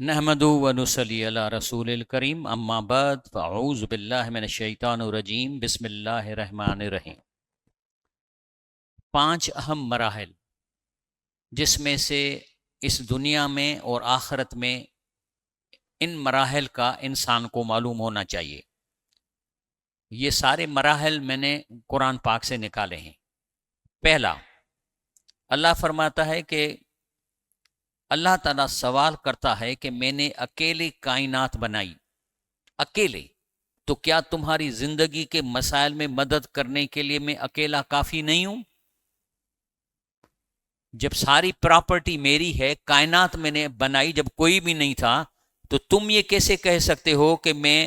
نحمدو و نصلی علی رسول الکریم اما بعد فاعوذ باللہ من الشیطان الرجیم بسم اللہ الرحمن الرحیم۔ 5 اہم مراحل جس میں سے اس دنیا میں اور آخرت میں ان مراحل کا انسان کو معلوم ہونا چاہیے۔ یہ سارے مراحل میں نے قرآن پاک سے نکالے ہیں۔ پہلا، اللہ فرماتا ہے کہ اللہ تعالیٰ سوال کرتا ہے کہ میں نے اکیلے کائنات بنائی، اکیلے، تو کیا تمہاری زندگی کے مسائل میں مدد کرنے کے لیے میں اکیلا کافی نہیں ہوں؟ جب ساری پراپرٹی میری ہے، کائنات میں نے بنائی جب کوئی بھی نہیں تھا، تو تم یہ کیسے کہہ سکتے ہو کہ میں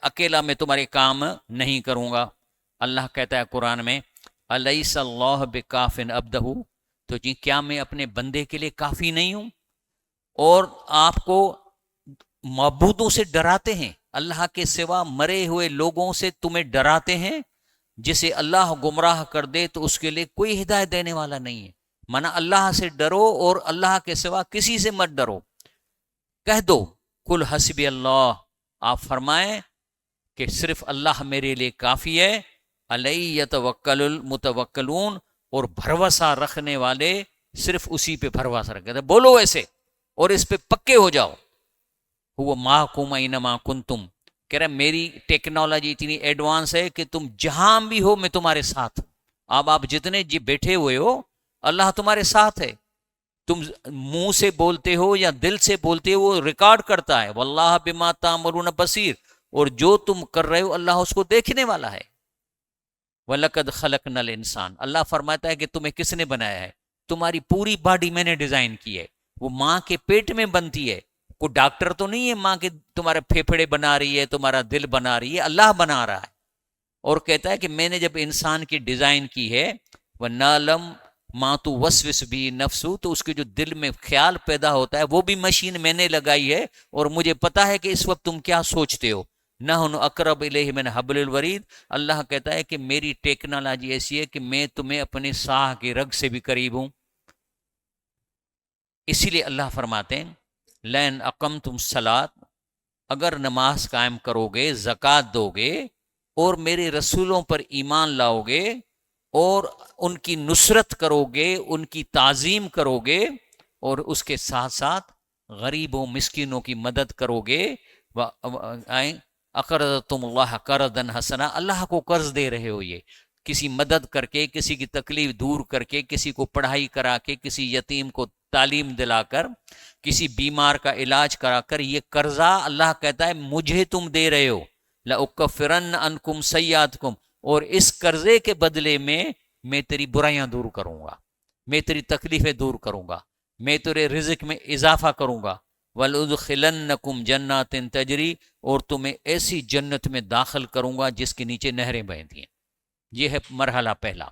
اکیلا میں تمہارے کام نہیں کروں گا؟ اللہ کہتا ہے قرآن میں، الیس اللہ بکاف عبدہ، تو جی کیا میں اپنے بندے کے لیے کافی نہیں ہوں؟ اور آپ کو معبودوں سے ڈراتے ہیں، اللہ کے سوا مرے ہوئے لوگوں سے تمہیں ڈراتے ہیں، جسے اللہ گمراہ کر دے تو اس کے لیے کوئی ہدایت دینے والا نہیں ہے۔ مانا اللہ سے ڈرو اور اللہ کے سوا کسی سے مت ڈرو۔ کہہ دو کل حسبی اللہ، آپ فرمائیں کہ صرف اللہ میرے لیے کافی ہے، علیہ یتوکل المتوکلون، اور بھروسہ رکھنے والے صرف اسی پہ بھروسہ رکھتے، بولو ایسے اور اس پہ پکے ہو جاؤ۔ وہ معکم اینما کنتم، کہہ رہا میری ٹیکنالوجی اتنی ایڈوانس ہے کہ تم جہاں بھی ہو میں تمہارے ساتھ۔ اب آپ جتنے جی بیٹھے ہوئے ہو، اللہ تمہارے ساتھ ہے۔ تم منہ سے بولتے ہو یا دل سے بولتے ہو، وہ ریکارڈ کرتا ہے، واللہ بما تعملون بصیر، اور جو تم کر رہے ہو اللہ اس کو دیکھنے والا ہے۔ وَلَقَدْ خَلَقْنَا الْإِنسَانَ، اللہ فرماتا ہے کہ تمہیں کس نے بنایا ہے؟ تمہاری پوری باڈی میں نے ڈیزائن کی ہے، وہ ماں کے پیٹ میں بنتی ہے، کوئی ڈاکٹر تو نہیں ہے ماں کے تمہارے پھیپھڑے بنا رہی ہے، تمہارا دل بنا رہی ہے، اللہ بنا رہا ہے۔ اور کہتا ہے کہ میں نے جب انسان کی ڈیزائن کی ہے، وَنَعْلَمُ مَا تُوَسْوِسُ بِهِ نَفْسُهُ، تو اس کے جو دل میں خیال پیدا ہوتا ہے وہ بھی مشین میں نے لگائی ہے، اور مجھے پتا ہے کہ اس وقت تم کیا سوچتے ہو۔ نحن اقرب الیہ من حبل الورید، اللہ کہتا ہے کہ میری ٹیکنالوجی ایسی ہے کہ میں تمہیں اپنے ساہ کی رگ سے بھی قریب ہوں۔ اسی لیے اللہ فرماتے ہیں لَإِنْ أَقَمْتُمُ الصَّلَاةَ، اگر نماز قائم کرو گے، زکوٰۃ دو گے، اور میرے رسولوں پر ایمان لاؤ گے، اور ان کی نصرت کرو گے، ان کی تعظیم کرو گے، اور اس کے ساتھ ساتھ غریبوں مسکینوں کی مدد کرو گے، اقرضتم اللہ قرضا حسنا، اللہ کو قرض دے رہے ہو، یہ کسی مدد کر کے، کسی کی تکلیف دور کر کے، کسی کو پڑھائی کرا کے، کسی یتیم کو تعلیم دلا کر، کسی بیمار کا علاج کرا کر، یہ قرضہ اللہ کہتا ہے مجھے تم دے رہے ہو، لَأُكَفِّرَنَّ عَنْكُمْ سَيِّئَاتِكُمْ، اور اس قرضے کے بدلے میں تیری برائیاں دور کروں گا، میں تیری تکلیفیں دور کروں گا، میں تیرے رزق میں اضافہ کروں گا، وَلَأُدْخِلَنَّكُمْ جَنَّاتٍ تَجْرِي، اور تمہیں ایسی جنت میں داخل کروں گا جس کے نیچے نہریں بہتی ہیں۔ یہ ہے مرحلہ پہلا۔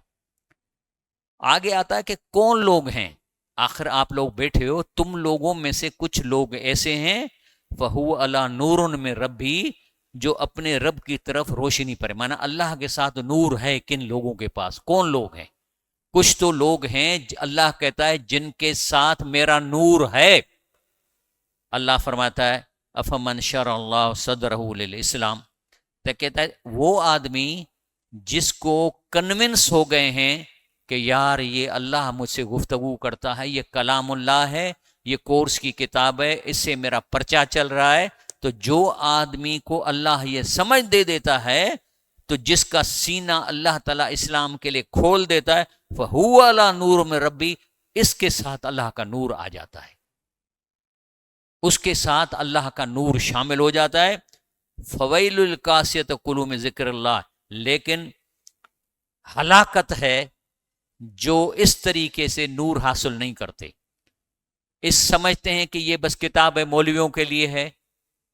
آگے آتا ہے کہ کون لوگ ہیں؟ آخر آپ لوگ بیٹھے ہو، تم لوگوں میں سے کچھ لوگ ایسے ہیں فَهُوَ عَلَى نُورٌ مِّن رَبِّهِ، جو اپنے رب کی طرف روشنی پر، مانا اللہ کے ساتھ نور ہے کن لوگوں کے پاس؟ کون لوگ ہیں؟ کچھ تو لوگ ہیں اللہ کہتا ہے جن کے ساتھ میرا نور ہے۔ اللہ فرماتا ہے افمن شرح اللہ صدرہ للاسلام، تو کہتا ہے وہ آدمی جس کو کنونس ہو گئے ہیں کہ یار یہ اللہ مجھ سے گفتگو کرتا ہے، یہ کلام اللہ ہے، یہ کورس کی کتاب ہے، اس سے میرا پرچہ چل رہا ہے، تو جو آدمی کو اللہ یہ سمجھ دے دیتا ہے، تو جس کا سینہ اللہ تعالیٰ اسلام کے لیے کھول دیتا ہے، فَهُوَ عَلَى نُورٍ مِّن رَبِّهِ، اس کے ساتھ اللہ کا نور آ جاتا ہے، اس کے ساتھ اللہ کا نور شامل ہو جاتا ہے۔ فویل القاسیۃ قلوب میں ذکر اللہ، لیکن ہلاکت ہے جو اس طریقے سے نور حاصل نہیں کرتے، اس سمجھتے ہیں کہ یہ بس کتاب مولویوں کے لیے ہے،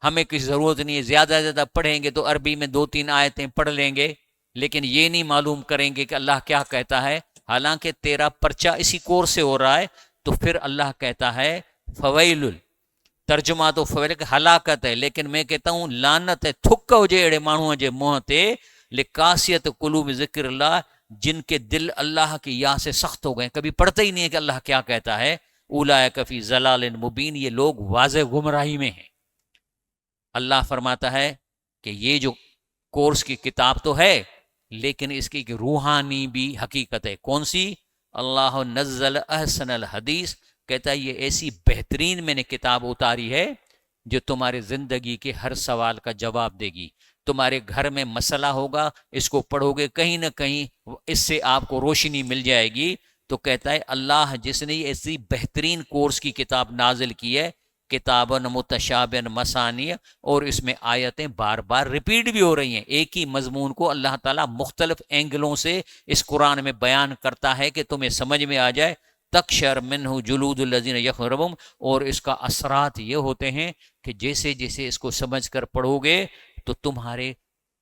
ہمیں کسی ضرورت نہیں ہے، زیادہ زیادہ پڑھیں گے تو عربی میں 2-3 آیتیں پڑھ لیں گے، لیکن یہ نہیں معلوم کریں گے کہ اللہ کیا کہتا ہے، حالانکہ تیرا پرچہ اسی کورس سے ہو رہا ہے۔ تو پھر اللہ کہتا ہے فویل، ترجمہ تو فویل کہ ہلاکت ہے، لیکن میں کہتا ہوں لعنت ہے، تھک ہو جے اڑے مانو جے منہ تے لقاسیت قلوب ذکر اللہ، جن کے دل اللہ کی یا سے سخت ہو گئے، کبھی پڑھتے ہی نہیں ہے کہ اللہ کیا کہتا ہے، اولئک فی ضلال مبین، یہ لوگ واضح گمراہی میں ہیں۔ اللہ فرماتا ہے کہ یہ جو کورس کی کتاب تو ہے لیکن اس کی ایک روحانی بھی حقیقت ہے۔ کون سی؟ اللہ نزل احسن الحدیث، کہتا ہے یہ ایسی بہترین میں نے کتاب اتاری ہے جو تمہارے زندگی کے ہر سوال کا جواب دے گی۔ تمہارے گھر میں مسئلہ ہوگا، اس کو پڑھو گے کہیں نہ کہیں اس سے آپ کو روشنی مل جائے گی۔ تو کہتا ہے اللہ جس نے ایسی بہترین کورس کی کتاب نازل کی ہے، کتابن متشابہن مثانی، اور اس میں آیتیں بار بار ریپیٹ بھی ہو رہی ہیں، ایک ہی مضمون کو اللہ تعالیٰ مختلف اینگلوں سے اس قرآن میں بیان کرتا ہے کہ تمہیں سمجھ میں آ جائے۔ تقشر منہ جلود الذین یخربون، اور اس کا اثرات یہ ہوتے ہیں کہ جیسے جیسے اس کو سمجھ کر پڑھو گے تو تمہارے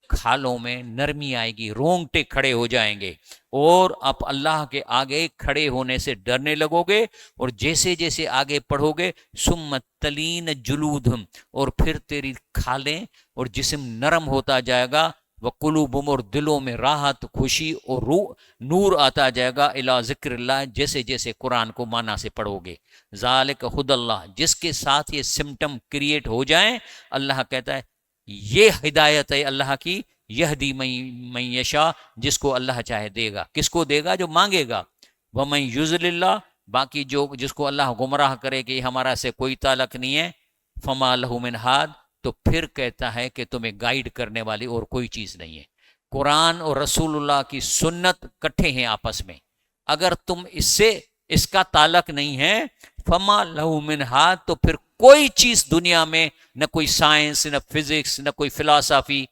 کھالوں میں نرمی آئے گی، رونگٹے کھڑے ہو جائیں گے، اور آپ اللہ کے آگے کھڑے ہونے سے ڈرنے لگو گے۔ اور جیسے جیسے آگے پڑھو گے سمت تلین جلودہم، اور پھر تیری کھالیں اور جسم نرم ہوتا جائے گا، وقلوبہم، اور دلوں میں راحت، خوشی اور روح نور آتا جائے گا، الی ذکر اللہ، جیسے جیسے قرآن کو معنی سے پڑھو گے۔ ذالک ہدی اللہ، جس کے ساتھ یہ سمٹم کریٹ ہو جائیں، اللہ کہتا ہے یہ ہدایت ہے اللہ کی، یہدی من یشاء، جس کو اللہ چاہے دے گا۔ کس کو دے گا؟ جو مانگے گا۔ ومن یضلل اللہ، باقی جس کو اللہ گمراہ کرے کہ ہمارا سے کوئی تعلق نہیں ہے، فما لہ من ہاد، تو پھر کہتا ہے کہ تمہیں گائیڈ کرنے والی اور کوئی چیز نہیں ہے۔ قرآن اور رسول اللہ کی سنت کٹھے ہیں آپس میں، اگر تم اس کا تعلق نہیں ہے، فما لہ من ہاد، تو پھر کوئی چیز دنیا میں، نہ کوئی سائنس، نہ فزکس، نہ کوئی فلسفی،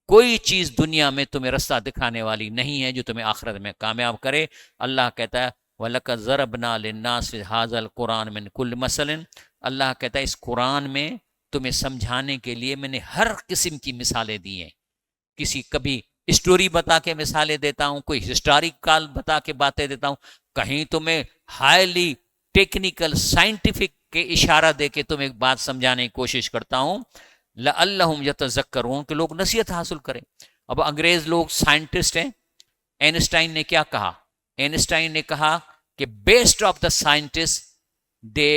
کوئی چیز دنیا میں تمہیں رستہ دکھانے والی نہیں ہے جو تمہیں آخرت میں کامیاب کرے۔ اللہ کہتا ہے وَلَقَدْ ضَرَبْنَا لِلنَّاسِ فِي هَٰذَا الْقُرْآنِ مِنْ كُلِّ مَثَلٍ، اللہ کہتا ہے اس قرآن میں تمہیں سمجھانے کے لیے میں نے ہر قسم کی مثالیں دی ہیں۔ کبھی اسٹوری بتا کے مثالیں دیتا ہوں، کوئی ہسٹوریکل بتا کے باتیں دیتا ہوں، کہیں تمہیں ہائیلی ٹیکنیکل سائنٹیفک کے اشارہ دے کے تمہیں ایک بات سمجھانے کی کوشش کرتا ہوں، لعلہم یتذکرون، کہ لوگ نصیحت حاصل کریں۔ اب انگریز لوگ سائنٹسٹ ہیں، اینسٹائن نے کیا کہا؟ اینسٹائن نے کہا کہ best of the scientist they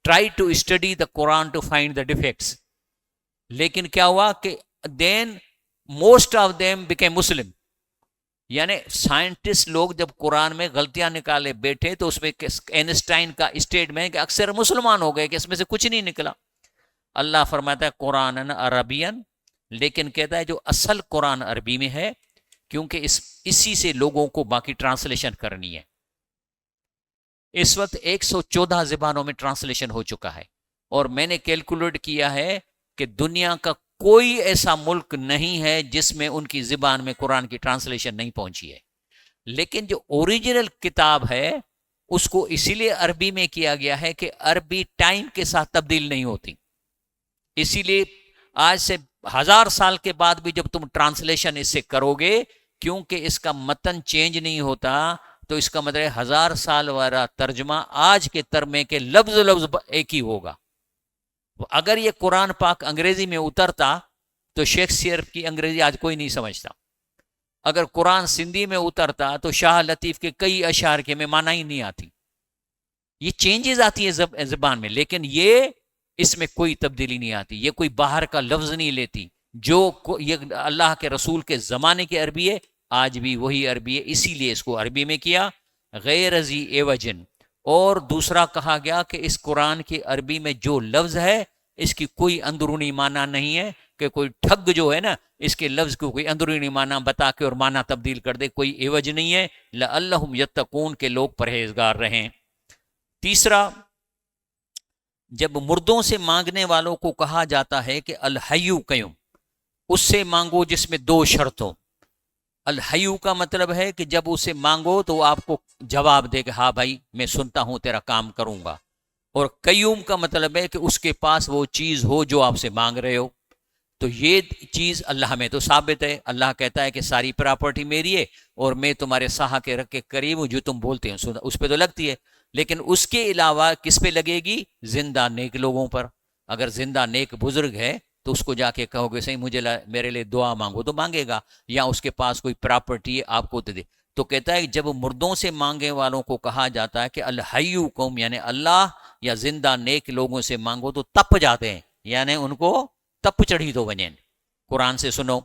try to study the Quran to find the defects, لیکن کیا ہوا کہ then most of them became Muslim, یعنی سائنٹسٹ لوگ جب قرآن میں غلطیاں نکالے بیٹھے تو اس میں اینسٹائن کا اسٹیٹمنٹ کہ اکثر مسلمان ہو گئے کہ اس میں سے کچھ نہیں نکلا۔ اللہ فرماتا ہے قرآن عربین، لیکن کہتا ہے جو اصل قرآن عربی میں ہے، کیونکہ اسی سے لوگوں کو باقی ٹرانسلیشن کرنی ہے۔ اس وقت 114 زبانوں میں ٹرانسلیشن ہو چکا ہے، اور میں نے کیلکولیٹ کیا ہے کہ دنیا کا کوئی ایسا ملک نہیں ہے جس میں ان کی زبان میں قرآن کی ٹرانسلیشن نہیں پہنچی ہے، لیکن جو اوریجنل کتاب ہے اس کو اسی لیے عربی میں کیا گیا ہے کہ عربی ٹائم کے ساتھ تبدیل نہیں ہوتی، اسی لیے آج سے 1000 سال کے بعد بھی جب تم ٹرانسلیشن اس سے کرو گے، کیونکہ اس کا متن چینج نہیں ہوتا، تو اس کا مطلب 1000 سال والا ترجمہ آج کے ترجمے کے لفظ ایک ہی ہوگا۔ اگر یہ قرآن پاک انگریزی میں اترتا تو شیکسپیئر کی انگریزی آج کوئی نہیں سمجھتا، اگر قرآن سندھی میں اترتا تو شاہ لطیف کے کئی اشعار کے میں معنی ہی نہیں آتی۔ یہ چینجز آتی ہے زبان میں، لیکن یہ اس میں کوئی تبدیلی نہیں آتی، یہ کوئی باہر کا لفظ نہیں لیتی، جو یہ اللہ کے رسول کے زمانے کی عربی ہے آج بھی وہی عربی ہے، اسی لیے اس کو عربی میں کیا، غیر ذی عوجن۔ اور دوسرا کہا گیا کہ اس قرآن کی عربی میں جو لفظ ہے اس کی کوئی اندرونی معنی نہیں ہے، کہ کوئی ٹھگ جو ہے نا اس کے لفظ کو کوئی اندرونی معنی بتا کے اور معنی تبدیل کر دے، کوئی عوج نہیں ہے، لعلہم یتقون، کے لوگ پرہیزگار رہیں۔ تیسرا، جب مردوں سے مانگنے والوں کو کہا جاتا ہے کہ الحیو قیوم، اس سے مانگو جس میں 2 شرط ہوں۔ الحیو کا مطلب ہے کہ جب اسے مانگو تو آپ کو جواب دے کہ ہاں بھائی میں سنتا ہوں، تیرا کام کروں گا۔ اور قیوم کا مطلب ہے کہ اس کے پاس وہ چیز ہو جو آپ سے مانگ رہے ہو۔ تو یہ چیز اللہ میں تو ثابت ہے، اللہ کہتا ہے کہ ساری پراپرٹی میری ہے اور میں تمہارے سہا کے رکھ کے قریب ہوں، جو تم بولتے ہیں اس پہ تو لگتی ہے، لیکن اس کے علاوہ کس پہ لگے گی؟ زندہ نیک لوگوں پر۔ اگر زندہ نیک بزرگ ہے تو اس کو جا کے کہو گے صحیح میرے لیے دعا مانگو تو مانگے گا، یا اس کے پاس کوئی پراپرٹی ہے آپ کو تو دے۔ تو کہتا ہے جب مردوں سے مانگنے والوں کو کہا جاتا ہے کہ الحیو قوم، یعنی اللہ یا زندہ نیک لوگوں سے مانگو تو تپ جاتے ہیں، یعنی ان کو تپ چڑھی تو بنیں۔ قرآن سے سنو،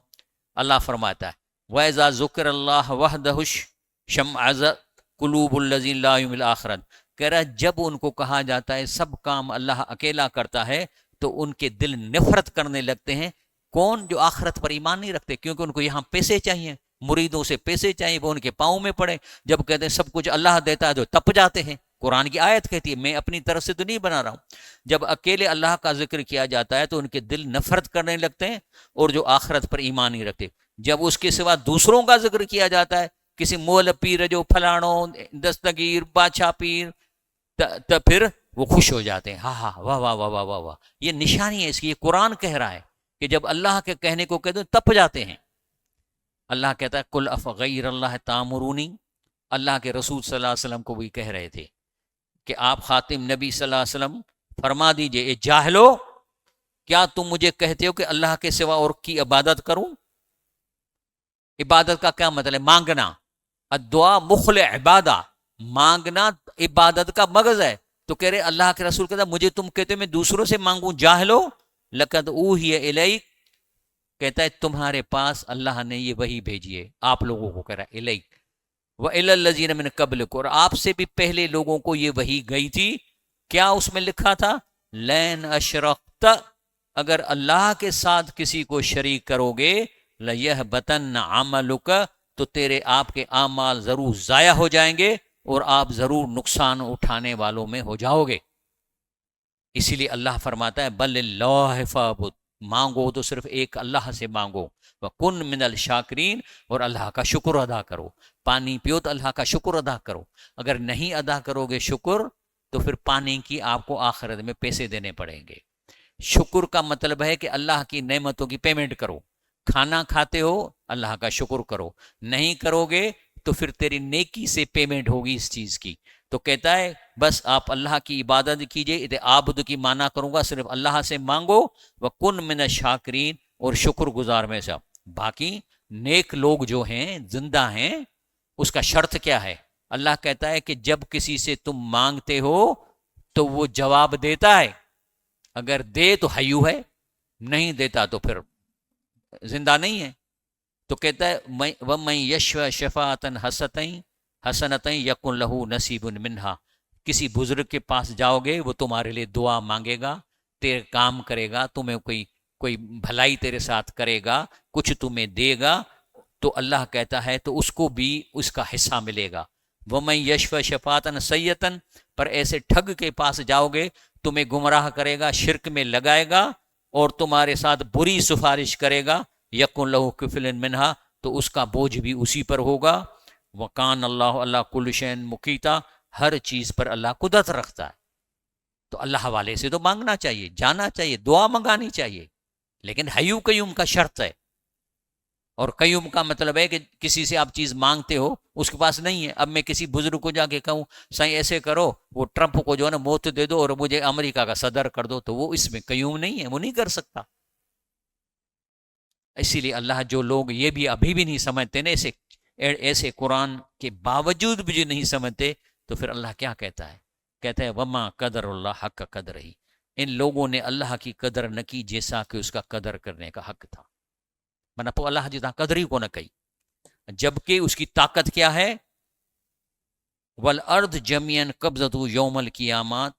اللہ فرماتا ہے وَإِذَا ذُكِرَ اللَّهُ وَحْدَهُ شَمْعَزَتْ قُلُوبُ الَّذِينَ لَا يُؤْمِنُونَ بِالْآخِرَةِ، کہہ رہا ہے جب ان کو کہا جاتا ہے سب کام اللہ اکیلا کرتا ہے تو ان کے دل نفرت کرنے لگتے ہیں۔ کون؟ جو آخرت پر ایمان نہیں رکھتے، کیونکہ ان کو یہاں پیسے چاہیے، مریدوں سے پیسے چاہیے، وہ ان کے پاؤں میں پڑے۔ جب کہتے ہیں سب کچھ اللہ دیتا ہے تو تپ جاتے ہیں۔ قرآن کی آیت کہتی ہے، میں اپنی طرف سے تو نہیں بنا رہا ہوں۔ جب اکیلے اللہ کا ذکر کیا جاتا ہے تو ان کے دل نفرت کرنے لگتے ہیں، اور جو آخرت پر ایمان نہیں رکھتے۔ جب اس کے سوا دوسروں کا ذکر کیا جاتا ہے، کسی مول پیر جو فلانوں دستگیر بادشاہ پیر، تو پھر وہ خوش ہو جاتے ہیں، ہاں ہاں واہ واہ واہ واہ واہ واہ۔ یہ نشانی ہے اس کی، یہ قرآن کہہ رہا ہے کہ جب اللہ کے کہنے کو کہتے ہیں تپ جاتے ہیں۔ اللہ کہتا ہے کل افغیر اللہ تامرونی، اللہ کے رسول صلی اللہ علیہ وسلم کو بھی کہہ رہے تھے کہ آپ خاتم نبی صلی اللہ علیہ وسلم فرما دیجئے، اے جاہلو، کیا تم مجھے کہتے ہو کہ اللہ کے سوا اور کی عبادت کروں؟ عبادت کا کیا مطلب ہے؟ مانگنا۔ الدعاء مخل عبادہ، مانگنا عبادت کا مغز ہے۔ تو کہہ رہے اللہ کے رسول کہتا مجھے تم کہتے ہو میں دوسروں سے مانگوں؟ جاہلو لقد اوحی الیک، کہتا ہے تمہارے پاس اللہ نے یہ وحی بھیجی ہے، آپ لوگوں کو کہہ رہا ہے الیک وَإِلَى الَّذِينَ مِن قَبْلِكُمْ، اور آپ سے بھی پہلے لوگوں کو یہ وحی گئی تھی۔ کیا اس میں لکھا تھا؟ لَإِنْ أَشْرَكْتَ، اگر اللہ کے ساتھ کسی کو شریک کرو گے، لَيَحْبَطَنَّ عَمَلُكَ، تو تیرے آپ کے اعمال ضرور ضائع ہو جائیں گے اور آپ ضرور نقصان اٹھانے والوں میں ہو جاؤ گے۔ اسی لیے اللہ فرماتا ہے بل اللہ فاعبد، مانگو تو صرف ایک اللہ سے مانگو، وَكُن مِنَ الشاکرین، اور اللہ کا شکر ادا کرو۔ پانی پیو تو اللہ کا شکر ادا کرو، اگر نہیں ادا کرو گے شکر تو پھر پانی کی آپ کو آخرت میں پیسے دینے پڑیں گے۔ شکر کا مطلب ہے کہ اللہ کی نعمتوں کی پیمنٹ کرو۔ کھانا کھاتے ہو اللہ کا شکر کرو، نہیں کرو گے تو پھر تیری نیکی سے پیمنٹ ہوگی اس چیز کی۔ تو کہتا ہے بس آپ اللہ کی عبادت کیجئے، عابد کی معنی کروں گا صرف اللہ سے مانگو، وَكُن مِنَ الشاکرین، اور شکر گزار میں سے۔ باقی نیک لوگ جو ہیں زندہ ہیں، اس کا شرط کیا ہے؟ اللہ کہتا ہے کہ جب کسی سے تم مانگتے ہو تو وہ جواب دیتا ہے، اگر دے تو حیو ہے، نہیں دیتا تو پھر زندہ نہیں ہے۔ تو کہتا ہے وَمَن یشفع شفاعۃ حسنۃ یکن لہ نصیب منہا، کسی بزرگ کے پاس جاؤ گے وہ تمہارے لیے دعا مانگے گا، تیرے کام کرے گا، تمہیں کوئی بھلائی تیرے ساتھ کرے گا، کچھ تمہیں دے گا، تو اللہ کہتا ہے تو اس کو بھی اس کا حصہ ملے گا۔ وَمَن یشفع شفاعۃ سیئۃ، پر ایسے ٹھگ کے پاس جاؤ گے تمہیں گمراہ کرے گا، شرک میں لگائے گا اور تمہارے ساتھ بری سفارش کرے گا، یکن لہ کفل منہا، تو اس کا بوجھ بھی اسی پر ہوگا۔ وَقَانَ اللَّهُ عَلَىٰ كُلِّ شَيْءٍ مُقِیتًا، ہر چیز پر اللہ قدرت رکھتا ہے۔ تو اللہ والے سے تو مانگنا چاہیے، جانا چاہیے، دعا منگانی چاہیے، لیکن حیو قیوم کا شرط ہے۔ اور قیوم کا مطلب ہے کہ کسی سے آپ چیز مانگتے ہو اس کے پاس نہیں ہے۔ اب میں کسی بزرگ کو جا کے کہوں سائیں ایسے کرو، وہ ٹرمپ کو جو ہے نا موت دے دو اور مجھے امریکہ کا صدر کر دو، تو وہ اس میں قیوم نہیں ہے، وہ نہیں کر سکتا۔ اسی لیے اللہ جو لوگ یہ بھی ابھی بھی نہیں سمجھتے نا، ایسے قرآن کے باوجود بھی جو نہیں سمجھتے، تو پھر اللہ کیا کہتا ہے؟ کہتا ہے وما قدر اللہ حق قدر ہی، ان لوگوں نے اللہ کی قدر نہ کی جیسا کہ اس کا قدر کرنے کا حق تھا۔ منا پو اللہ جتنا قدر ہی کو نہ کہی، جبکہ اس کی طاقت کیا ہے؟ والارض جميعا قبضته یوم القیامت،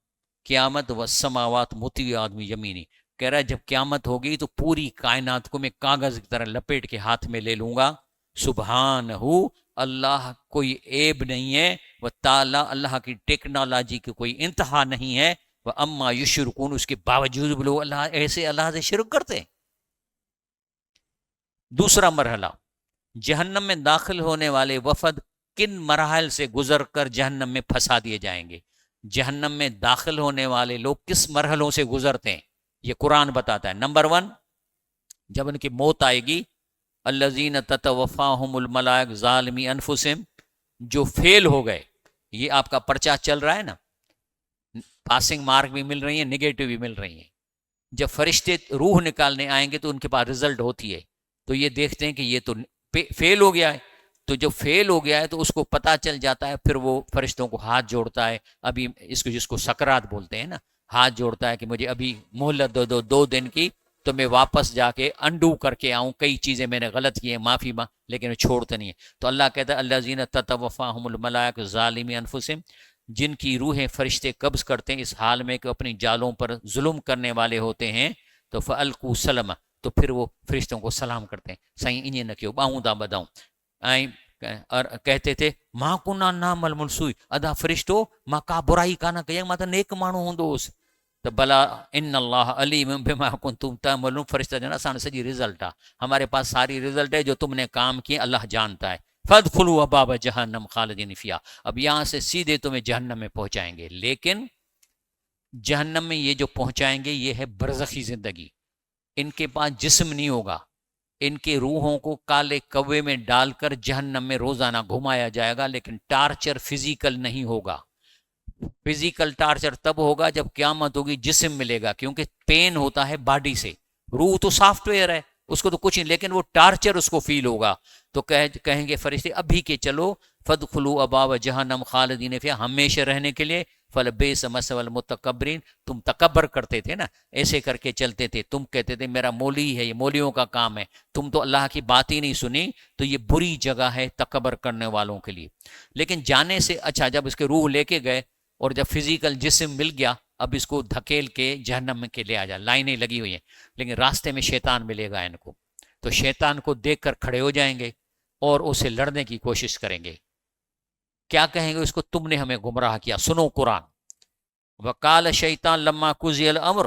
قیامت والسماوات مطویات یمینی، کہہ رہا ہے جب قیامت ہوگی تو پوری کائنات کو میں کاغذ کی طرح لپیٹ کے ہاتھ میں لے لوں گا۔ سبحانہ، اللہ کوئی عیب نہیں ہے، وہ تعالیٰ اللہ کی ٹیکنالوجی کی کوئی انتہا نہیں ہے، وہ اما یشرکون، اس کے باوجود بھی لوگ اللہ ایسے اللہ سے شرک کرتے ہیں۔ دوسرا مرحلہ، جہنم میں داخل ہونے والے وفد کن مراحل سے گزر کر جہنم میں پھنسا دیے جائیں گے؟ جہنم میں داخل ہونے والے لوگ کس مرحلوں سے گزرتے ہیں یہ قرآن بتاتا ہے۔ نمبر 1، جب ان کی موت آئے گی، الذین تتوفاہم الملائکۃ ظالمی انفسہم، جو فیل ہو گئے، یہ آپ کا پرچہ چل رہا ہے نا، پاسنگ مارک بھی مل رہی ہیں، نگیٹو بھی مل رہی ہیں۔ جب فرشتے روح نکالنے آئیں گے تو ان کے پاس رزلٹ ہوتی ہے، تو یہ دیکھتے ہیں کہ یہ تو فیل ہو گیا ہے، تو جو فیل ہو گیا ہے تو اس کو پتہ چل جاتا ہے، پھر وہ فرشتوں کو ہاتھ جوڑتا ہے، ابھی اس کو جس کو سکرات بولتے ہیں نا، ہاتھ جوڑتا ہے کہ مجھے ابھی مہلت دو 2 دن کی، تو میں واپس جا کے انڈو کر کے آؤں، کئی چیزیں میں نے غلط کی ہیں، معافی ماں، لیکن وہ چھوڑتا نہیں ہے۔ تو اللہ کہتا ہے الذین تتوفاہم الملائکۃ ظالمی انفسہم، جن کی روحیں فرشتے قبض کرتے ہیں اس حال میں کہ اپنی جالوں پر ظلم کرنے والے ہوتے ہیں، تو فَأَلْقُوا سَلَمَ، تو پھر وہ فرشتوں کو سلام کرتے ہیں، سائیں انہیں نہ کیوں باؤں دا بداؤں آئیں، اور کہتے تھے ماں کنہ نعمل منسوئی، ادا فرشتو ماں کا برائی کا نہ کیا، ماں تو نیک مانو ہوندوس، تو بلا ان اللہ علیم بما کنتم تعملون، فرشتہ جانا سان سجی رزلٹ آ، ہمارے پاس ساری رزلٹ ہے جو تم نے کام کیے، اللہ جانتا ہے۔ فادخلوا ابواب جہنم خالدین فیہا، اب یہاں سے سیدھے تمہیں جہنم میں پہنچائیں گے، لیکن جہنم میں یہ جو پہنچائیں گے یہ ہے برزخی زندگی، ان کے پاس جسم نہیں ہوگا، ان کے روحوں کو کالے کوے میں ڈال کر جہنم میں روزانہ گھمایا جائے گا، لیکن ٹارچر فزیکل نہیں ہوگا۔ فزیکل ٹارچر تب ہوگا جب قیامت ہوگی، جسم ملے گا، کیونکہ پین ہوتا ہے باڈی سے، روح تو سافٹ ویئر ہے، اس کو تو کچھ نہیں، لیکن وہ ٹارچر اس کو فیل ہوگا، تو کہیں گے فرشتے ابھی کہ چلو فادخلوا ابواب جہنم خالدین فیہا، ہمیشہ رہنے کے لیے، فلبئس مثوى المتکبرین، تم تکبر کرتے تھے نا، ایسے کر کے چلتے تھے، تم کہتے تھے میرا مولی ہے، یہ مولیوں کا کام ہے، تم تو اللہ کی بات ہی نہیں سنی، تو یہ بری جگہ ہے تکبر کرنے والوں کے لیے۔ لیکن جانے سے اچھا جب اس کے روح لے کے گئے اور جب فزیکل جسم مل گیا، اب اس کو دھکیل کے جہنم کے لے آ جا، لائنیں لگی ہوئی ہیں، لیکن راستے میں شیطان ملے گا ان کو، تو شیطان کو دیکھ کر کھڑے ہو جائیں گے اور اسے لڑنے کی کوشش کریں گے، کیا کہیں گے اس کو، تم نے ہمیں گمراہ کیا، سنو قرآن۔ وقال شیطان لما قضی الامر،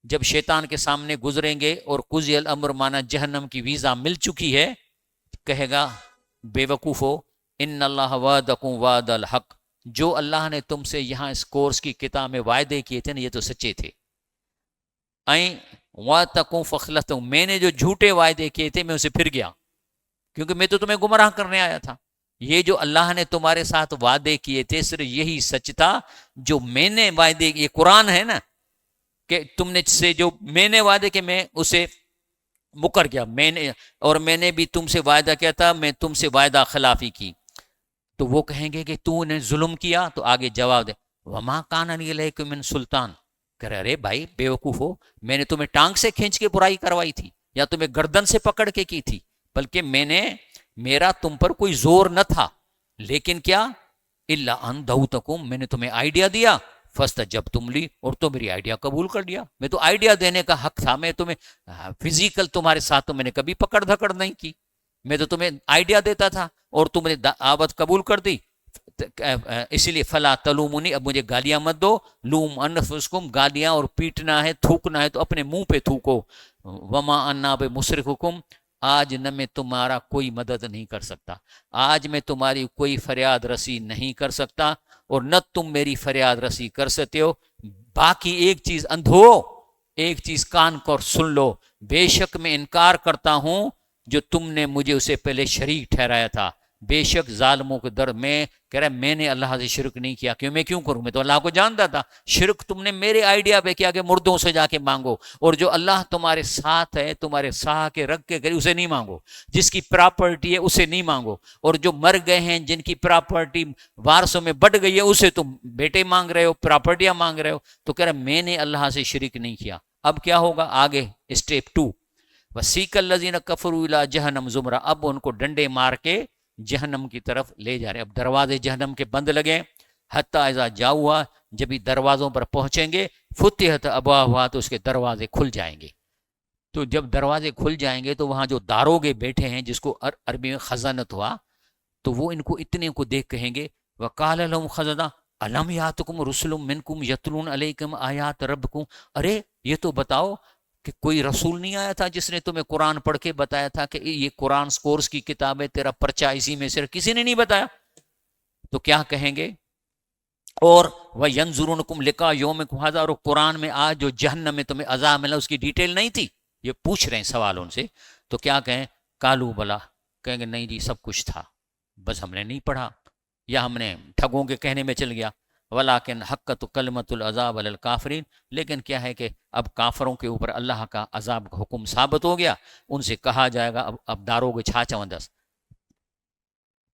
جب شیطان کے سامنے گزریں گے اور قضی الامر مانا جہنم کی ویزا مل چکی ہے، کہے گا بے وقوفو ان اللہ وعدکم وعد الحق، جو اللہ نے تم سے یہاں اس کورس کی کتاب میں وعدے کیے تھے نا یہ تو سچے تھے، این وعدکم فخلفتم، میں نے جو جھوٹے وعدے کیے تھے میں اسے پھر گیا، کیونکہ میں تو تمہیں گمراہ کرنے آیا تھا، یہ جو اللہ نے تمہارے ساتھ وعدے کیے تھے صرف یہی سچ تھا، جو میں نے وعدے، یہ قرآن ہے نا، کہ تم نے سے جو میں نے وعدے کہ میں اسے مکر گیا، میں نے بھی تم سے وعدہ کیا تھا، میں تم سے وعدہ خلافی کی، تو وہ کہیں گے کہ تو نے ظلم کیا، تو آگے جواب دے وما کان لی علیکم من سلطان، کہ ارے بھائی بے وقوف ہو، میں نے تمہیں ٹانگ سے کھینچ کے برائی کروائی تھی یا تمہیں گردن سے پکڑ کے کی تھی، بلکہ میرا تم پر کوئی زور نہ تھا، لیکن کیا الا ان دعوتکم، میں نے تمہیں آئیڈیا دیا، فاستجبتم لی، اور تو میری آئیڈیا قبول کر لیا، میں تو آئیڈیا دینے کا حق تھا، میں تمہیں فزیکل تمہارے ساتھ تو میں نے کبھی پکڑ دھکڑ نہیں کی، میں تو تمہیں آئیڈیا دیتا تھا اور تم نے دعوت قبول کر دی، اسی لیے فلا تلومونی، اب مجھے گالیاں مت دو، لوم انفسکم، گالیاں اور پیٹنا ہے تھوکنا ہے تو اپنے منہ پہ تھوکو، وما انا بمصرخکم، آج نہ میں تمہارا کوئی مدد نہیں کر سکتا، آج میں تمہاری کوئی فریاد رسی نہیں کر سکتا اور نہ تم میری فریاد رسی کر سکتے ہو، باقی ایک چیز اندھو، ایک چیز کان کو سن لو، بے شک میں انکار کرتا ہوں جو تم نے مجھے اسے پہلے شریک ٹھہرایا تھا، بے شک ظالموں کے در میں کہہ رہا ہے میں نے اللہ سے شرک نہیں کیا، کیوں میں کیوں کروں، میں تو اللہ کو جانتا تھا، شرک تم نے میرے آئیڈیا پہ کیا کہ مردوں سے جا کے مانگو، اور جو اللہ تمہارے ساتھ ہے تمہارے ساتھ کے رکھ کے کرے اسے نہیں مانگو، جس کی پراپرٹی ہے اسے نہیں مانگو، اور جو مر گئے ہیں جن کی پراپرٹی وارثوں میں بٹ گئی ہے اسے تم بیٹے مانگ رہے ہو، پراپرٹیاں مانگ رہے ہو، تو کہہ رہا میں نے اللہ سے شرک نہیں کیا۔ اب کیا ہوگا آگے اسٹیپ 2، وسیق الذین کفروا الی جہنم زمرا، اب ان کو ڈنڈے مار کے جہنم کی طرف لے جا رہے، اب دروازے جہنم کے بند لگے، حتی اذا جاؤہا، جب ہی دروازوں پر پہنچیں گے، فتحت ابوابہا، تو اس کے دروازے کھل جائیں گے، تو جب دروازے کھل جائیں گے تو وہاں جو داروغے بیٹھے ہیں جس کو عربی میں خزانت ہوا، تو وہ ان کو اتنے کو دیکھ کہیں گے وقال لهم خزنہ الم یاتکم رسل منکم یتلون علیکم آیات ربکم، ارے یہ تو بتاؤ کہ کوئی رسول نہیں آیا تھا جس نے تمہیں قرآن پڑھ کے بتایا تھا کہ یہ قرآن کورس کی کتاب ہے، تیرا پرچہ اسی میں صرف کسی نے نہیں بتایا، تو کیا کہیں گے، اور وَيَنْظُرُونَكُمْ لِقَاءَ يَوْمِكُمْ هَذَا، اور قرآن میں آج جو جہنم میں تمہیں عذاب ملا اس کی ڈیٹیل نہیں تھی، یہ پوچھ رہے ہیں سوال ان سے، تو کیا کہیں، کالو بلا، کہیں گے نہیں جی سب کچھ تھا، بس ہم نے نہیں پڑھا یا ہم نے ٹھگوں کے کہنے میں چل گیا، ولیکن حقت کلمۃ العذاب علی الکافرین، لیکن کیا ہے کہ اب کافروں کے اوپر اللہ کا عذاب کا حکم ثابت ہو گیا، ان سے کہا جائے گا اب داروغ چھا چوندس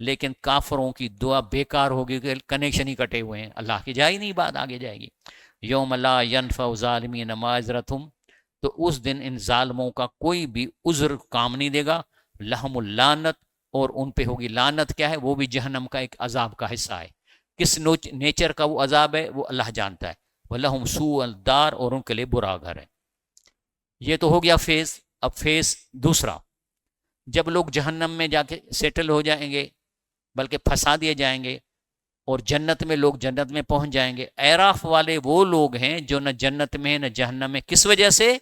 لیکن کافروں کی دعا بیکار ہوگی کہ کنیکشن ہی کٹے ہوئے ہیں، اللہ کی جائے نہیں بات، آگے جائے گی یوم لا ینفع ظالمین معذرتہم، تو اس دن ان ظالموں کا کوئی بھی عذر کام نہیں دے گا، لہم اللعنت، اور ان پہ ہوگی لعنت، کیا ہے وہ بھی جہنم کا ایک عذاب کا حصہ ہے، کس نیچر کا وہ عذاب ہے وہ اللہ جانتا ہے، وَلَهُمْ سُوءُ الدار، اور ان کے لیے برا گھر ہے۔ یہ تو ہو گیا فیز۔ اب فیز دوسرا، جب لوگ جہنم میں جا کے سیٹل ہو جائیں گے، بلکہ پھنسا دیے جائیں گے، اور جنت میں لوگ جنت میں پہنچ جائیں گے۔ اعراف والے وہ لوگ ہیں جو نہ جنت میں نہ جہنم میں، کس وجہ سے؟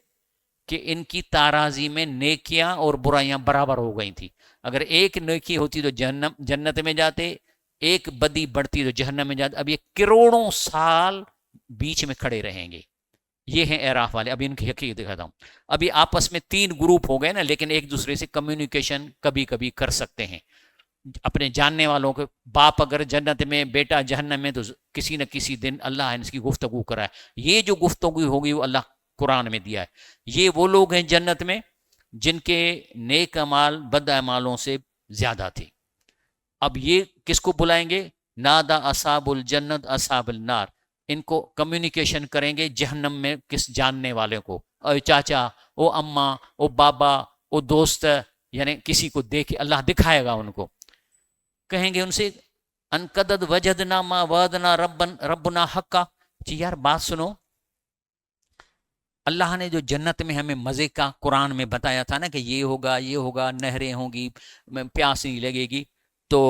کہ ان کی تارازی میں نیکیاں اور برائیاں برابر ہو گئی تھی، اگر ایک نیکی ہوتی تو جنت میں جاتے، ایک بدی بڑھتی تو جہنم میں جاتے، اب یہ کروڑوں سال بیچ میں کھڑے رہیں گے۔ یہ ہیں اعراف والے۔ اب ان کی حقیقت دکھاتا ہوں۔ ابھی آپس میں 3 گروپ ہو گئے نا، لیکن ایک دوسرے سے کمیونیکیشن کبھی کبھی کر سکتے ہیں، اپنے جاننے والوں کے۔ باپ اگر جنت میں، بیٹا جہنم میں، تو کسی نہ کسی دن اللہ نے اس کی گفتگو کرائے۔ یہ جو گفتگو ہوگی وہ اللہ قرآن میں دیا ہے۔ یہ وہ لوگ ہیں جنت میں جن کے نیک اعمال بد اعمالوں سے زیادہ تھے۔ اب یہ کس کو بلائیں گے؟ نادا اصحاب الجنت اصحاب النار، ان کو کمیونیکیشن کریں گے جہنم میں کس جاننے والے کو، او چاچا، او اماں، او بابا، او دوست، یعنی کسی کو دیکھے اللہ دکھائے گا ان کو۔ کہیں گے ان سے انقدد وجدنا ما وعدنا ربنا حقا، جی یار بات سنو، اللہ نے جو جنت میں ہمیں مزے کا قرآن میں بتایا تھا نا کہ یہ ہوگا یہ ہوگا، نہریں ہوں گی، پیاس نہیں لگے گی، تو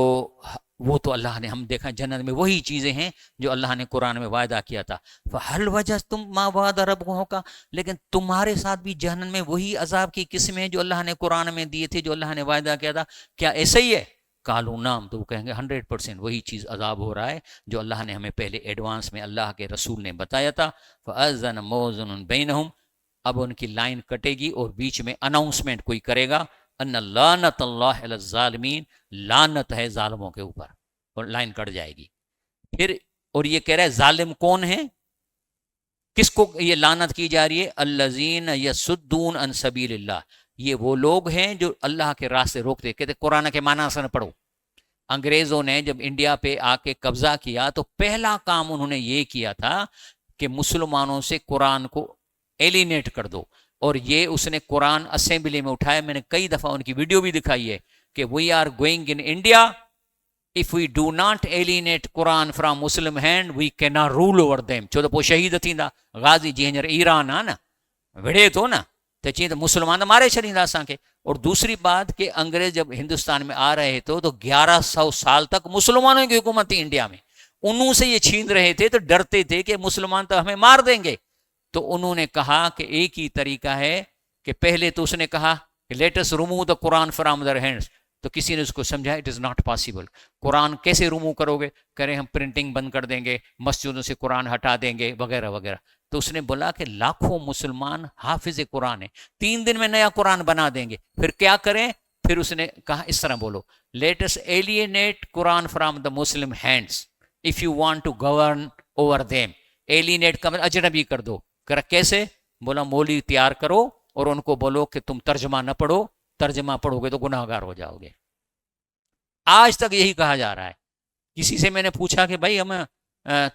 وہ تو اللہ نے، ہم دیکھا جنت میں وہی چیزیں ہیں جو اللہ نے قرآن میں وعدہ کیا تھا۔ فَهَلْ وَجَدْتُم مَّا وَعَدَ رَبُّكَ، لیکن تمہارے ساتھ بھی جہنم میں وہی عذاب کی قسمیں ہیں جو اللہ نے قرآن میں دیے تھے، جو اللہ نے وعدہ کیا تھا، کیا ایسا ہی ہے؟ قالوا نعم، تو وہ کہیں گے 100% وہی چیز عذاب ہو رہا ہے جو اللہ نے ہمیں پہلے ایڈوانس میں اللہ کے رسول نے بتایا تھا۔ فَأَذَّنَ مُؤَذِّنٌ بَيْنَهُمْ، اب ان کی لائن کٹے گی اور بیچ میں اناؤنسمنٹ کوئی کرے گا، ان لعنت اللہ علی الظالمین، لعنت ہے ظالموں کے اوپر، اور لائن کٹ جائے گی۔ پھر اور یہ کہہ رہا ہے ظالم کون ہے، کس کو یہ لعنت کی جا رہی ہے؟ الذین یصدون عن سبیل اللہ، یہ وہ لوگ ہیں جو اللہ کے راستے روکتے۔ کہتے قرآن کے معنی سے نہ پڑھو۔ انگریزوں نے جب انڈیا پہ آ کے قبضہ کیا تو پہلا کام انہوں نے یہ کیا تھا کہ مسلمانوں سے قرآن کو ایلینیٹ کر دو، اور یہ اس نے قرآن اسمبلی میں اٹھایا۔ میں نے کئی دفعہ ان کی ویڈیو بھی دکھائی ہے کہ we are going in India, if we do not alienate Quran from Muslim hand, we cannot rule over them۔ چھو تو شہید تھیندا غازی جہنجر ایران آ نا وڑے تو نا تو چیز مسلمان مارے چھڑیندا اساں کے۔ اور دوسری بات کہ انگریز جب ہندوستان میں آ رہے تھے تو 1100 سال تک مسلمانوں کی حکومت تھی انڈیا میں، انہوں سے یہ چھین رہے تھے تو ڈرتے تھے کہ مسلمان تو ہمیں مار دیں گے۔ تو انہوں نے کہا کہ ایک ہی طریقہ ہے کہ پہلے تو اس نے کہا کہ let us remove the Quran from their hands, تو کسی نے اس کو سمجھا اٹ از ناٹ پاسبل۔ قرآن کیسے ریموو کرو گے؟ کریں ہم پرنٹنگ بند کر دیں گے، مسجدوں سے قرآن ہٹا دیں گے وغیرہ وغیرہ۔ تو اس نے بولا کہ لاکھوں مسلمان حافظ قرآن ہیں، 3 دن میں نیا قرآن بنا دیں گے، پھر کیا کریں؟ پھر اس نے کہا اس طرح بولو، let us alienate Quran from the Muslim hands if you want to govern over them. Alienate کا اجنبی کر دو۔ کیسے؟ بولا مولوی تیار کرو اور ان کو بولو کہ تم ترجمہ نہ پڑھو، ترجمہ پڑھو گے تو گناہ گار ہو جاؤ گے۔ آج تک یہی کہا جا رہا ہے۔ کسی سے میں نے پوچھا کہ بھائی ہم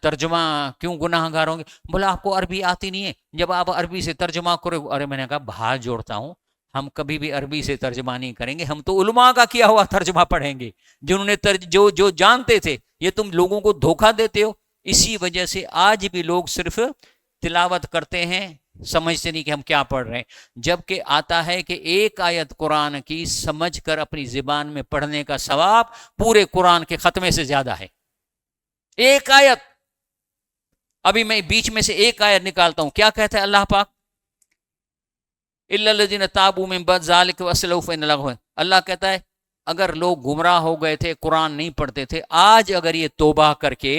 ترجمہ کیوں گناہ گار ہوں گے؟ بولا آپ کو عربی آتی نہیں ہے، جب آپ عربی سے ترجمہ کرو۔ ارے میں نے کہا ہاتھ جوڑتا ہوں، ہم کبھی بھی عربی سے ترجمہ نہیں کریں گے، ہم تو علماء کا کیا ہوا ترجمہ پڑھیں گے، جنہوں نے جو جانتے تھے۔ یہ تم لوگوں کو دھوکہ دیتے ہو۔ اسی وجہ سے آج بھی لوگ صرف تلاوت کرتے ہیں، سمجھتے نہیں کہ ہم کیا پڑھ رہے ہیں، جبکہ آتا ہے کہ ایک آیت قرآن کی سمجھ کر اپنی زبان میں پڑھنے کا ثواب پورے قرآن کے ختمے سے زیادہ ہے۔ ایک آیت، ابھی میں بیچ میں سے ایک آیت نکالتا ہوں، کیا کہتا ہے اللہ پاک؟ الا الذین تابوا من بعد ذلک واصلحوا فإن الله، اللہ کہتا ہے اگر لوگ گمراہ ہو گئے تھے، قرآن نہیں پڑھتے تھے، آج اگر یہ توبہ کر کے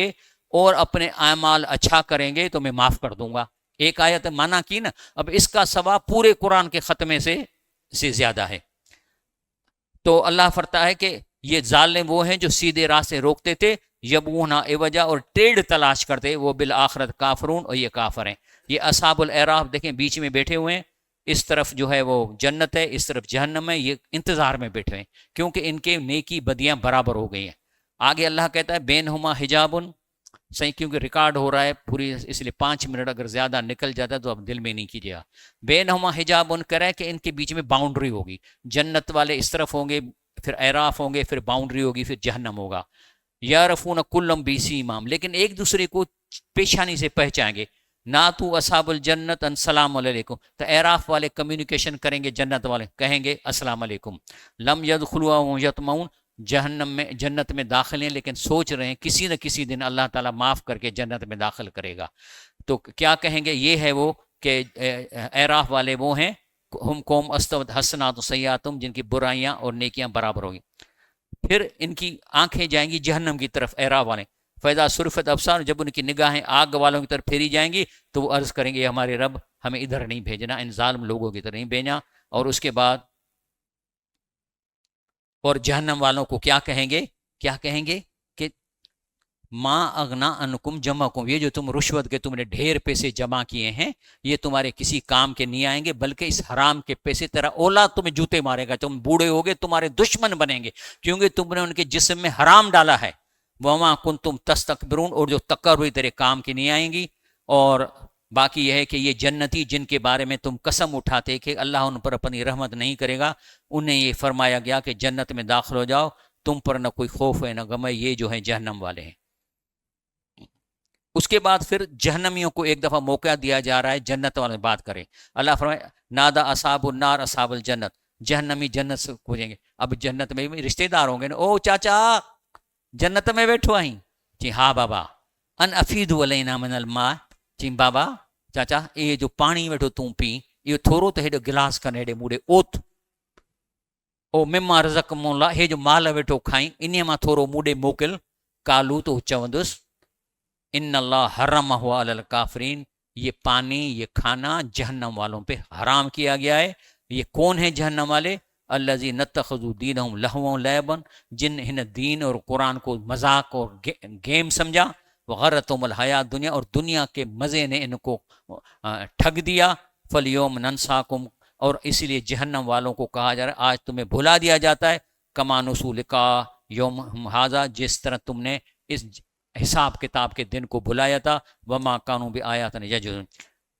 اور اپنے اعمال اچھا کریں گے تو میں معاف کر دوں گا۔ ایک آیت مانا کی نا، اب اس کا ثواب پورے قرآن کے ختمے سے زیادہ ہے۔ تو اللہ فرماتا ہے کہ یہ ظالم وہ ہیں جو سیدھے راہ سے روکتے تھے، یبغون عوجا، اور ٹیڑھ تلاش کرتے، وہ بالآخرت کافرون، اور یہ کافر ہیں۔ یہ اصحاب الاعراف دیکھیں بیچ میں بیٹھے ہوئے ہیں، اس طرف جو ہے وہ جنت ہے، اس طرف جہنم ہے، یہ انتظار میں بیٹھے ہیں کیونکہ ان کے نیکی بدیاں برابر ہو گئی ہیں۔ آگے اللہ کہتا ہے بینہما حجابن، صحیح کیونکہ ریکارڈ ہو رہا ہے پوری، اس لیے 5 منٹ اگر زیادہ نکل جاتا ہے تو اب دل میں نہیں کیجیے گا۔ بینہما حجابن کرے کہ ان کے بیچ میں باؤنڈری ہوگی، جنت والے اس طرف ہوں گے، پھر اعراف ہوں گے، پھر باؤنڈری ہوگی، پھر جہنم ہوگا۔ یعرفون کلم بسیماہم، لیکن ایک دوسرے کو پیشانی سے پہچانیں گے۔ نہ تو اصحاب الجنت ان سلام علیکم، تو اعراف والے کمیونیکیشن کریں گے، جنت والے کہیں گے السلام علیکم۔ لم یدخلوا وهم یطمعون، جہنم میں جنت میں داخل ہیں لیکن سوچ رہے ہیں کسی نہ کسی دن اللہ تعالیٰ معاف کر کے جنت میں داخل کرے گا۔ تو کیا کہیں گے؟ یہ ہے وہ کہ اعراف والے وہ ہیں، ہم قوم استوت حسنات و سیئاتم، جن کی برائیاں اور نیکیاں برابر ہوگی۔ پھر ان کی آنکھیں جائیں گی جہنم کی طرف، اعراف والے، فیضا سرفت ابصار، جب ان کی نگاہیں آگ والوں کی طرف پھیری جائیں گی تو وہ عرض کریں گے ہمارے رب ہمیں ادھر نہیں بھیجنا، ان ظالم لوگوں کی طرف نہیں بھیجنا۔ اور اس کے بعد اور جہنم والوں کو کیا کہیں گے؟ کیا کہیں گے کہ ما اغنا انکم جمعکم، یہ جو تم رشوت کے تم نے ڈھیر پیسے جمع کیے ہیں یہ تمہارے کسی کام کے نہیں آئیں گے، بلکہ اس حرام کے پیسے تیرا اولاد تمہیں جوتے مارے گا، تم بوڑھے ہوگے تمہارے دشمن بنیں گے کیونکہ تم نے ان کے جسم میں حرام ڈالا ہے۔ وما کنتم تستکبرون، اور جو تکر ہوئی تیرے کام کی نہیں آئیں گی۔ اور باقی یہ ہے کہ یہ جنتی جن کے بارے میں تم قسم اٹھاتے کہ اللہ ان پر اپنی رحمت نہیں کرے گا، انہیں یہ فرمایا گیا کہ جنت میں داخل ہو جاؤ، تم پر نہ کوئی خوف ہے نہ غم ہے، یہ جو ہیں جہنم والے ہیں۔ اس کے بعد پھر جہنمیوں کو ایک دفعہ موقع دیا جا رہا ہے جنت والے بات کریں۔ اللہ فرمائے نادا اصحاب النار اصحاب الجنت، جہنمی جنت سے پوچھیں گے، اب جنت میں رشتہ دار ہوں گے نا، او چاچا جنت میں بیٹھو آئیں؟ جی ہاں بابا، ان افید علینا من الماء، جی بابا چاچا یہ جو پانی ویٹھو تم پی، یہ تھورو تو ہیڈو گلاس کن ہیڈے موڑے اوت، او مما رزقکم اللہ، یہ جو مال ویٹھو کھائیں انہی ماں تھورو موڑے موکل۔ کالو تو چوندس ان اللہ حرمہ علی الکافرین، یہ پانی یہ کھانا جہنم والوں پہ حرام کیا گیا ہے۔ یہ کون ہے جہنم والے؟ الذین اتخذوا دینہم لہوا لعبا، جن ہن دین اور قرآن کو مذاق اور گیم سمجھا، وغرتہم الحیات دنیا، اور دنیا کے مزے نے ان کو ٹھگ دیا۔ فالیوم ننساکم، اور اسی لیے جہنم والوں کو کہا جا رہا ہے آج تمہیں بھلا دیا جاتا ہے، کما نسوا لقاء یوم ھذا، جس طرح تم نے اس حساب کتاب کے دن کو بلایا تھا، وما کانوا بآیاتنا یجحدون۔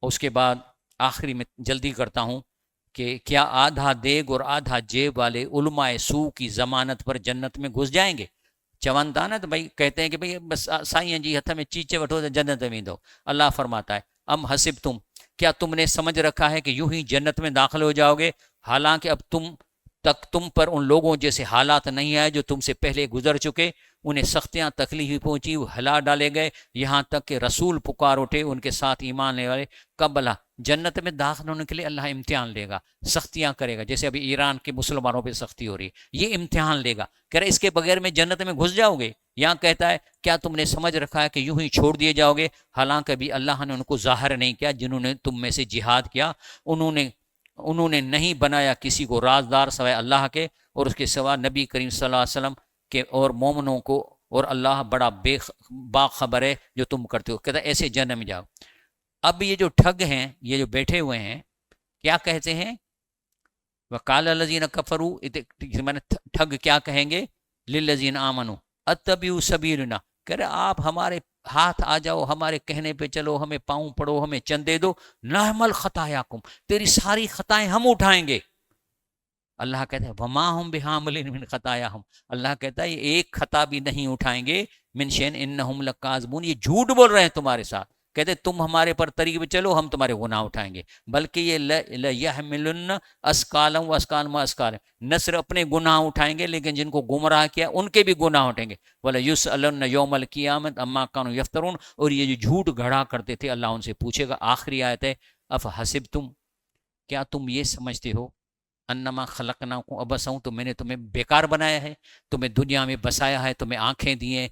اس کے بعد آخری میں جلدی کرتا ہوں کہ کیا آدھا دیگ اور آدھا جیب والے علماء سو کی ضمانت پر جنت میں گھس جائیں گے؟ چون تھا نا، تو بھائی کہتے ہیں کہ بھائی بس سائیں جی ہتھ میں چیچے وٹھو تو جنت میں دو۔ اللہ فرماتا ہے ام حسب تم، کیا تم نے سمجھ رکھا ہے کہ یوں ہی جنت میں داخل ہو جاؤ گے، حالانکہ اب تم پر ان لوگوں جیسے حالات نہیں آئے جو تم سے پہلے گزر چکے، انہیں سختیاں تکلیفیں پہنچی، وہ ہلا ڈالے گئے، یہاں تک کہ رسول پکار اٹھے ان کے ساتھ ایمان لے والے۔ کب اللہ جنت میں داخل ہونے کے لیے اللہ امتحان لے گا، سختیاں کرے گا، جیسے ابھی ایران کے مسلمانوں پہ سختی ہو رہی ہے، یہ امتحان لے گا، کہہ رہے اس کے بغیر میں جنت میں گھس جاؤ گے؟ یہاں کہتا ہے کیا تم نے سمجھ رکھا ہے کہ یوں ہی چھوڑ دیے جاؤ گے، حالانکہ بھی اللہ نے ان کو ظاہر نہیں کیا جنہوں نے تم میں سے جہاد کیا، انہوں نے نہیں بنایا کسی کو رازدار سوائے اللہ کے، اور اس کے سوا نبی کریم صلی اللہ علیہ وسلم کے اور مومنوں کو، اور اللہ بڑا باخبر ہے جو تم کرتے ہو۔ کہتا ہے ایسے جنت میں جاؤ۔ اب یہ جو ٹھگ ہیں، یہ جو بیٹھے ہوئے ہیں، کیا کہتے ہیں؟ وقال الذین کفروا، میں نے ٹھگ کیا کہیں گے؟ للذین آمنوا اتبعوا سبیلنا، کہہ رہے آپ ہمارے ہاتھ آ جاؤ، ہمارے کہنے پہ چلو، ہمیں پاؤں پڑو، ہمیں چندے دو، نحمل خطایاکم، تیری ساری خطائیں ہم اٹھائیں گے۔ اللہ کہتا ہے وما ہم بحاملین من خطایاہم، اللہ کہتا ہے یہ ایک خطا بھی نہیں اٹھائیں گے، من شین انہم لکاذبون، یہ جھوٹ بول رہے ہیں تمہارے ساتھ، کہتے تم ہمارے پر طریق پہ چلو ہم تمہارے گناہ اٹھائیں گے، بلکہ یہ لیحملن اسقالہم واسقال ما اسقالہم، نہ صرف اپنے گناہ اٹھائیں گے لیکن جن کو گمراہ کیا ان کے بھی گناہ اٹھیں گے، وَلَيُسْأَلُنَّ يَوْمَ الْقِيَامَةِ عَمَّا كَانُوا يَفْتَرُونَ، اور یہ جو جھوٹ گھڑا کرتے تھے اللہ ان سے پوچھے گا۔ آخری آیت ہے افحسبتم، کیا تم یہ سمجھتے ہو انما خلقناکم عبثا، تو میں نے تمہیں بیکار بنایا ہے، تمہیں دنیا میں بسایا ہے، تمہیں آنکھیں دی ہیں،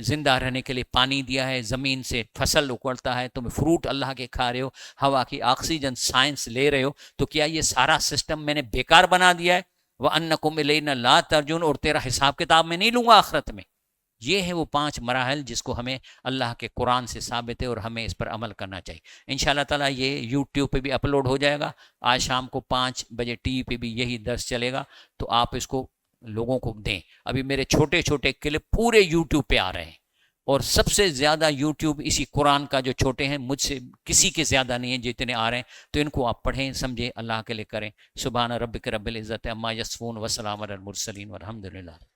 زندہ رہنے کے لیے پانی دیا ہے، زمین سے فصل اکڑتا ہے، تمہیں فروٹ اللہ کے کھا رہے ہو، ہوا کی آکسیجن سائنس لے رہے ہو، تو کیا یہ سارا سسٹم میں نے بیکار بنا دیا ہے؟ وَأَنَّكُمْ إِلَيْنَا لَا تَرْجُونَ، اور تیرا حساب کتاب میں نہیں لوں گا آخرت میں، یہ ہے وہ 5 مراحل جس کو ہمیں اللہ کے قرآن سے ثابت ہے اور ہمیں اس پر عمل کرنا چاہیے. انشاءاللہ تعالیٰ یہ یوٹیوب پہ بھی اپلوڈ ہو جائے گا. آج شام کو 5 بجے ٹی وی پہ بھی یہی درس چلے گا, تو آپ اس کو لوگوں کو دیں. ابھی میرے چھوٹے چھوٹے کلپ پورے یوٹیوب پہ آ رہے ہیں, اور سب سے زیادہ یوٹیوب اسی قرآن کا جو چھوٹے ہیں, مجھ سے کسی کے زیادہ نہیں ہیں جتنے آ رہے ہیں. تو ان کو آپ پڑھیں, سمجھیں, اللہ کے لیے کریں. سبحان ربک رب العزت عما یصفون وسلام علی المرسلین والحمد للہ.